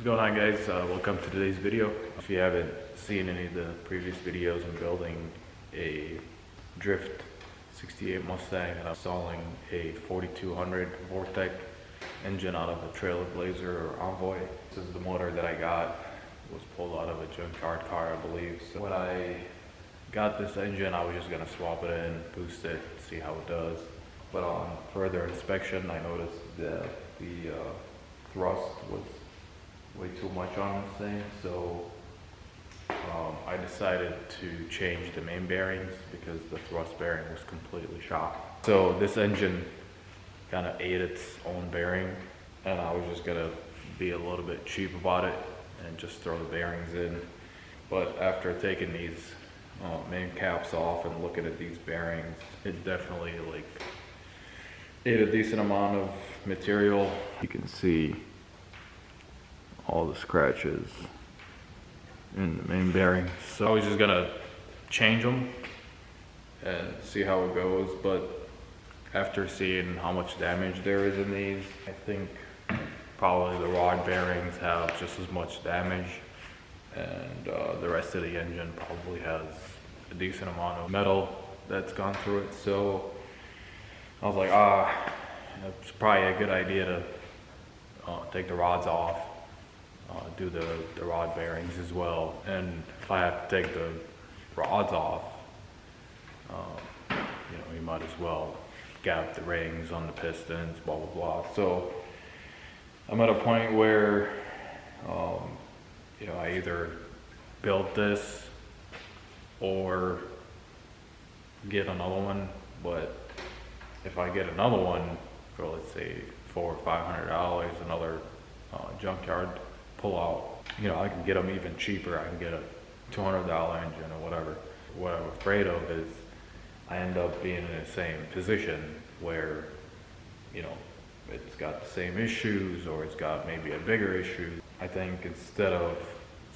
What's going on, guys? Welcome to today's video. If you haven't seen any of the previous videos, I'm building a drift 68 Mustang and I'm installing a 4200 Vortec engine out of a Trailblazer or Envoy. This is the motor that I got. It was pulled out of a junkyard car, I believe. So when I got this engine, I was just gonna swap it in, boost it, see how it does. But on further inspection, I noticed that the thrust was way too much on this thing, so I decided to change the main bearings because the thrust bearing was completely shot. So this engine kind of ate its own bearing, and I was just gonna be a little bit cheap about it and just throw the bearings in. But after taking these main caps off and looking at these bearings, it definitely ate a decent amount of material. You can see all the scratches in the main bearing. So I was just gonna change them and see how it goes, but after seeing how much damage there is in these, I think probably the rod bearings have just as much damage, and the rest of the engine probably has a decent amount of metal that's gone through it. So I was like, it's probably a good idea to take the rods off, do the rod bearings as well. And if I have to take the rods off, you might as well gap the rings on the pistons, blah, blah, blah. So I'm at a point where, I either build this or get another one. But if I get another one for, let's say, $400 or $500, another junkyard pullout, I can get them even cheaper. I can get a $200 engine or whatever. What I'm afraid of is I end up being in the same position where, it's got the same issues or it's got maybe a bigger issue. I think instead of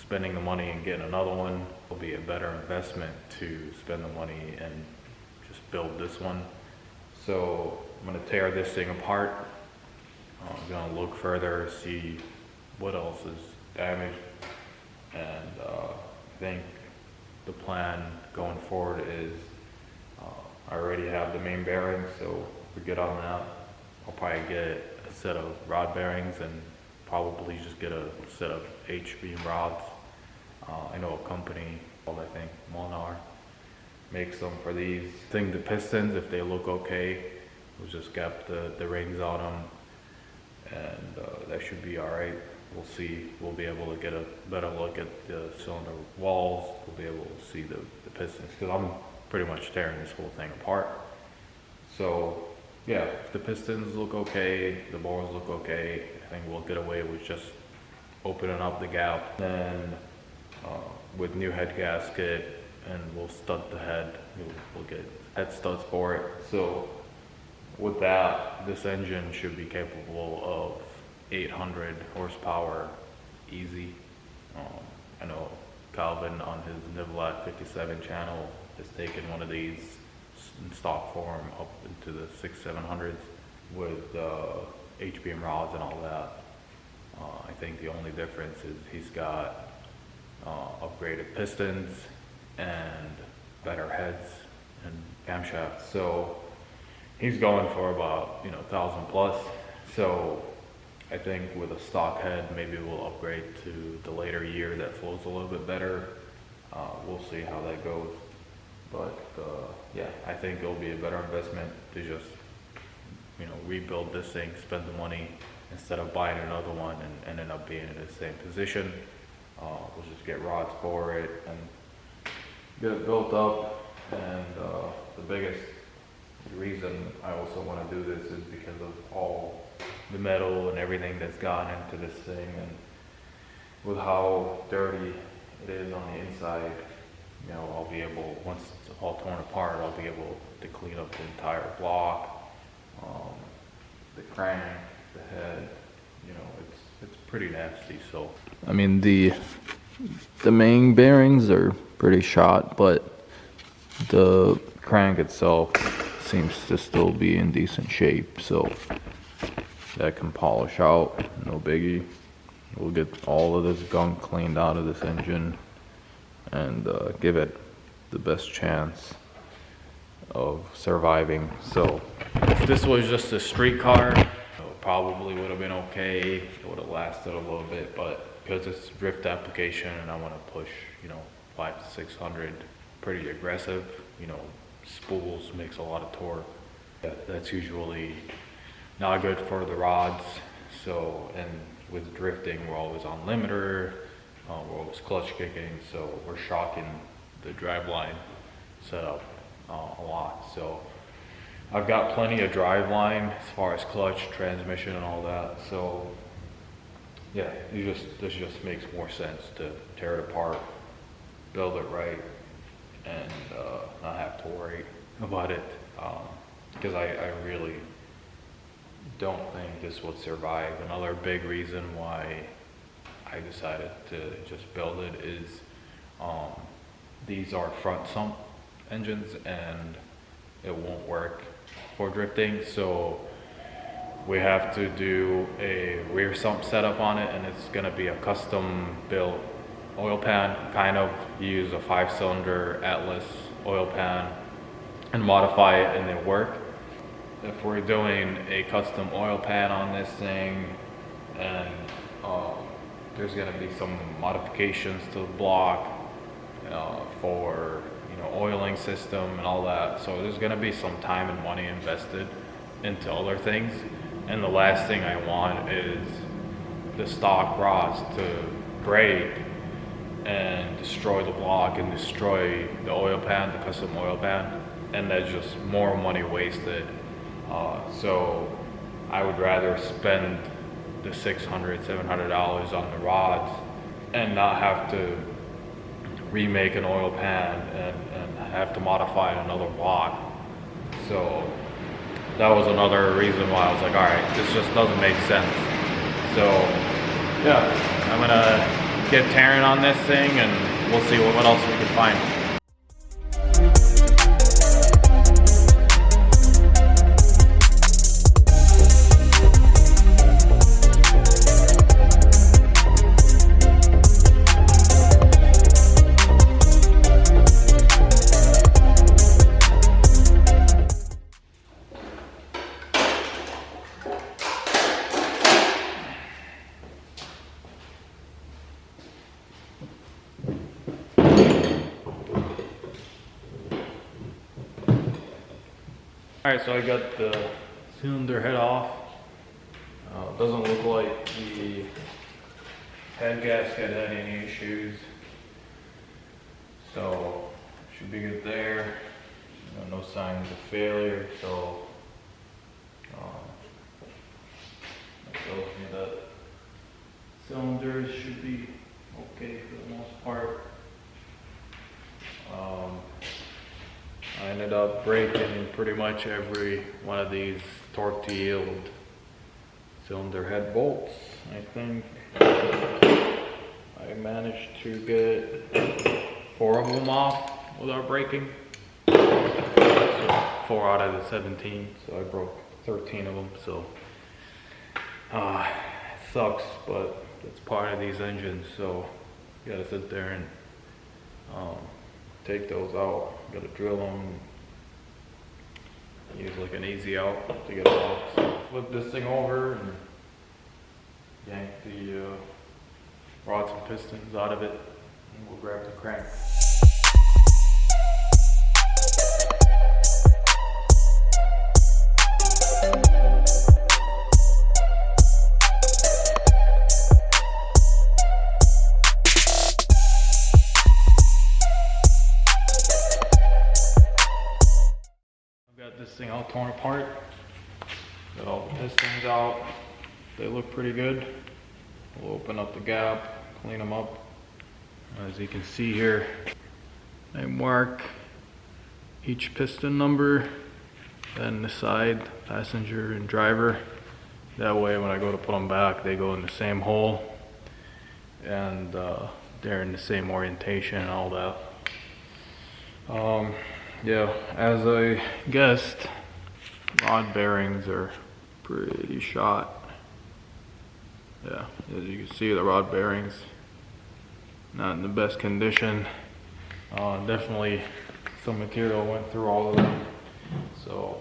spending the money and getting another one, it'll be a better investment to spend the money and just build this one. So I'm gonna tear this thing apart. I'm gonna look further, see what else is damaged, and I think the plan going forward is I already have the main bearings, so if we get on that, I'll probably get a set of rod bearings and probably just get a set of H-beam rods. I know a company called, I think, Monar makes them for these. I think the pistons, if they look okay, we'll just gap the rings on them, and that should be alright. We'll see. We'll be able to get a better look at the cylinder walls. We'll be able to see the pistons, because I'm pretty much tearing this whole thing apart. So yeah, if the pistons look okay, the bores look okay, I think we'll get away with just opening up the gap. Then with new head gasket, and we'll stud the head. We'll get head studs for it. So with that, this engine should be capable of 800 horsepower easy. I know Calvin on his Nivlat 57 channel has taken one of these in stock form up into the 600-700s with HBM rods and all that. I think the only difference is he's got upgraded pistons and better heads and camshafts. So he's going for about 1,000 plus. So I think with a stock head, maybe we'll upgrade to the later year that flows a little bit better. We'll see how that goes. But yeah, I think it'll be a better investment to just rebuild this thing, spend the money instead of buying another one and ending up being in the same position. We'll just get rods for it and get it built up. And the biggest reason I also want to do this is because of all the metal and everything that's gone into this thing, and with how dirty it is on the inside, I'll be able, once it's all torn apart, I'll be able to clean up the entire block, the crank, the head. It's pretty nasty. So I mean, the main bearings are pretty shot, but the crank itself seems to still be in decent shape, so that can polish out, no biggie. We'll get all of this gunk cleaned out of this engine and give it the best chance of surviving. So if this was just a street car, it probably would have been okay. It would have lasted a little bit, but because it's drift application and I want to push, 500 to 600, pretty aggressive, spools makes a lot of torque. That's usually not good for the rods. So, and with drifting, we're always on limiter, we're always clutch kicking, so we're shocking the driveline setup a lot. So I've got plenty of driveline as far as clutch, transmission, and all that. So yeah, this just makes more sense to tear it apart, build it right, and not have to worry about it, because I really don't think this would survive. Another big reason why I decided to just build it is these are front sump engines and it won't work for drifting, so we have to do a rear sump setup on it, and it's going to be a custom built oil pan. Kind of use a 5-cylinder Atlas oil pan and modify it and then work. If we're doing a custom oil pan on this thing, and there's going to be some modifications to the block for oiling system and all that, so there's going to be some time and money invested into other things, and the last thing I want is the stock rods to break and destroy the block and destroy the oil pan, the custom oil pan, and that's just more money wasted. So I would rather spend the $600, $700 on the rods and not have to remake an oil pan and have to modify another block. So that was another reason why I was like, all right, this just doesn't make sense. So yeah, I'm gonna get tearing on this thing and we'll see what else we can find. Alright, so I got the cylinder head off. Doesn't look like the head gasket had any issues, so should be good there. No signs of failure, so that tells me that cylinders should be okay for the most part. I ended up breaking pretty much every one of these torque to yield cylinder head bolts. I think I managed to get 4 of them off without breaking. So 4 out of the 17, so I broke 13 of them. So it sucks, but it's part of these engines, so you gotta sit there and take those out. Gotta drill them, use like an easy out to get them off. So flip this thing over and yank the rods and pistons out of it, and we'll grab the crank. This thing all torn apart, got all the pistons out, they look pretty good. We'll open up the gap, clean them up. As you can see here, I mark each piston number, then the side, passenger and driver. That way when I go to put them back, they go in the same hole and they're in the same orientation and all that. Yeah, as I guessed, rod bearings are pretty shot. Yeah, as you can see, the rod bearings not in the best condition. Definitely some material went through all of them. So,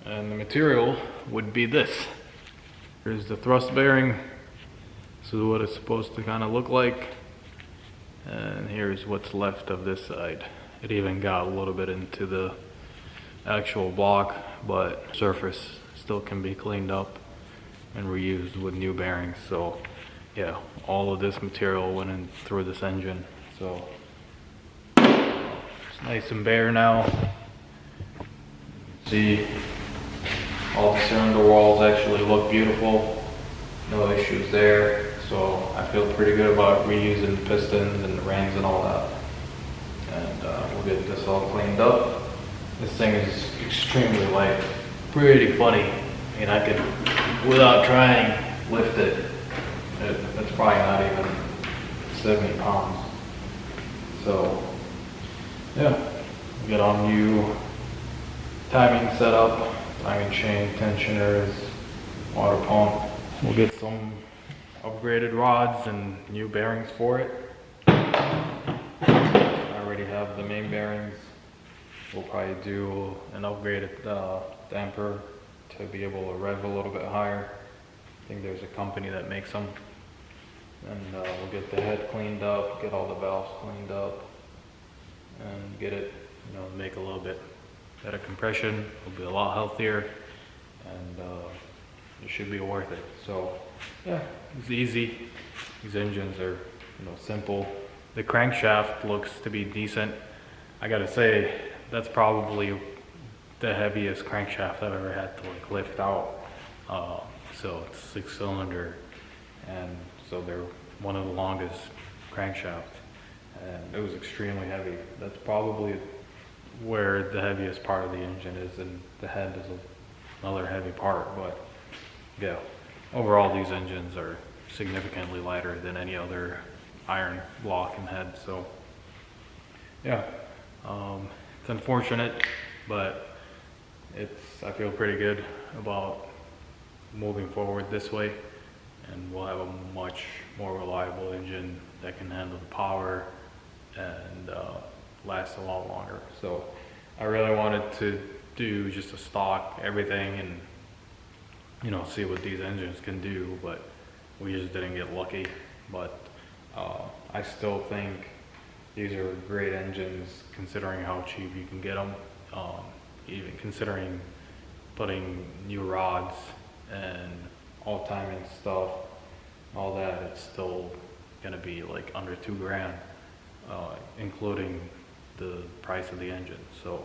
and the material would be this. Here's the thrust bearing. This is what it's supposed to kind of look like. And here's what's left of this side. It even got a little bit into the actual block, but surface still can be cleaned up and reused with new bearings. So yeah, all of this material went in through this engine. So it's nice and bare now. See, all the cylinder walls actually look beautiful. No issues there. So I feel pretty good about reusing the pistons and the rings and all that. And we'll get this all cleaned up. This thing is extremely light, pretty funny. I mean, I could, without trying, lift it. It's probably not even 70 pounds. So yeah, we'll get on new timing setup, timing chain, tensioners, water pump. We'll get some upgraded rods and new bearings for it. I already have the main bearings. We'll probably do an upgraded damper to be able to rev a little bit higher. I think there's a company that makes them. And we'll get the head cleaned up, get all the valves cleaned up, and get it, you know, make a little bit better compression. It'll be a lot healthier, and it should be worth it. So yeah, it's easy. These engines are, you know, simple. The crankshaft looks to be decent. I gotta say, that's probably the heaviest crankshaft I've ever had to like lift out. So it's 6-cylinder, and so they're one of the longest crankshafts, and it was extremely heavy. That's probably where the heaviest part of the engine is, and the head is another heavy part. But yeah, overall these engines are significantly lighter than any other iron block and head. So yeah, it's unfortunate, but I feel pretty good about moving forward this way, and we'll have a much more reliable engine that can handle the power and last a lot longer. So I really wanted to do just a stock everything and, you know, see what these engines can do, but we just didn't get lucky. But I still think these are great engines considering how cheap you can get them. Even considering putting new rods and all timing stuff, all that, it's still gonna be like under $2,000, including the price of the engine. So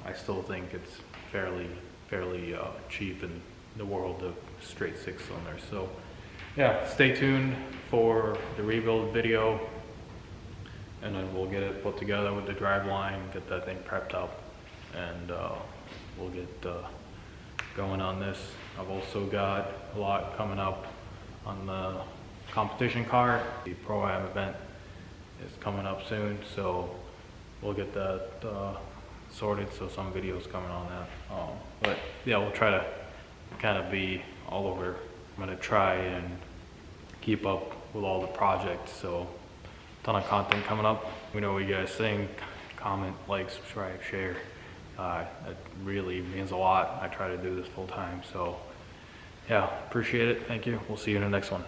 I still think it's fairly cheap in the world of straight 6-cylinders. So yeah, stay tuned for the rebuild video, and then we'll get it put together with the driveline, get that thing prepped up, and we'll get going on this. I've also got a lot coming up on the competition car. The Pro-Am event is coming up soon, so we'll get that sorted, so some videos coming on that. But yeah, we'll try to kind of be all over. I'm gonna try and keep up with all the projects, so ton of content coming up. We know what you guys think. Comment, like, subscribe, share. It really means a lot. I try to do this full time, so yeah, appreciate it. Thank you. We'll see you in the next one.